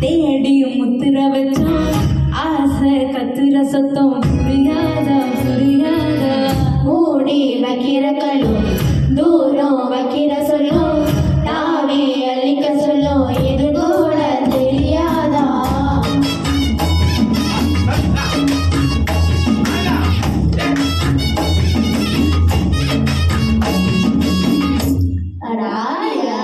தேடியும் முத்திர வச்சோம் ஆசை கத்துற சத்தம் புரியாதா புரியாதா மூடி வைக்கிற கல்லும் தூரம் வைக்கிற சொல்லும் தாவி அள்ளிக்க சொல்லும் இது கூட தெரியாதா அடாயா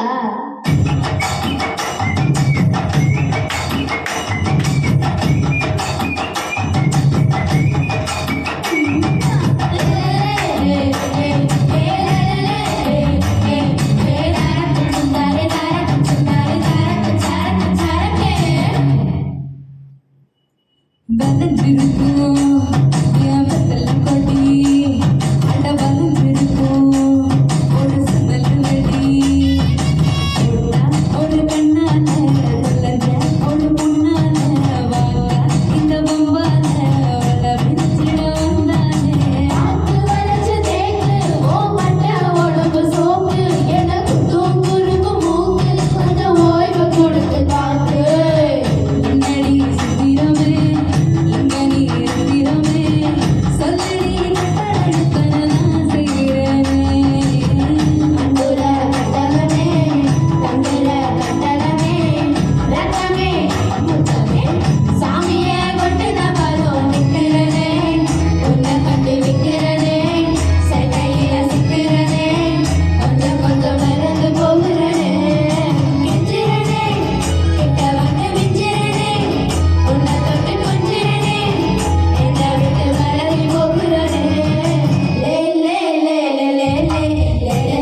வளைஞ்சிருக்கும் என் வெத்தல கொடி அட வளைஞ்சிருக்கும் ஒரு சதல் வெடி ஒரு கண்ணால தொலைஞ்ச ஒரு முன்னால வாங்க இந்த பொம்பால வள விரிச்சிட வந்தானே ஆத்து வளைச்சு தேக்கு ஓ மட்ட உடம்பு சோக்கு எனக்கு தூங்குருக்கு மூக்கு கொஞ்சம் ஓய்வு கொடுத்து காத்து என்னடி சுத்திரமே இங்க நீ இருக்கிறமே சொல்லடி கட்டழகன நான் செய்கிறேனே அங்குல கட்டகமே தங்குல கட்டகமே ரத்தமே முத்தமே சாமியே கொட்டுன பலம் நிற்கிறனே உன்னை கண்டு விற்கிறனே சட்டையில சிக்கிறனே கொஞ்சம் கொஞ்சம் மறந்து போகிறனே கெஞ்சிறனே கிட்ட வந்து மிஞ்சிறனே உன்னை தொட்டு கொஞ்சிறனே என்னை விட்டு விலகி போகிறனே லே லே லே லே லே லே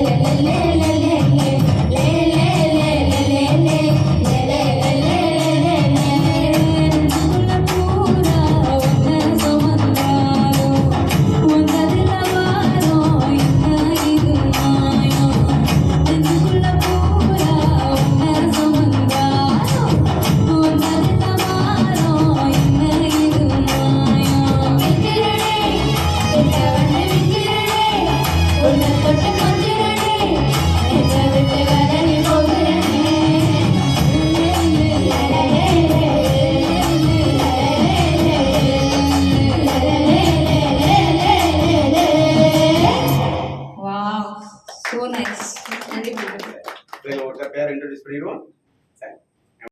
Wow, so nice. ஒரு பேர் இன்ட்ரோடியூஸ் பண்ணிடுவோம்.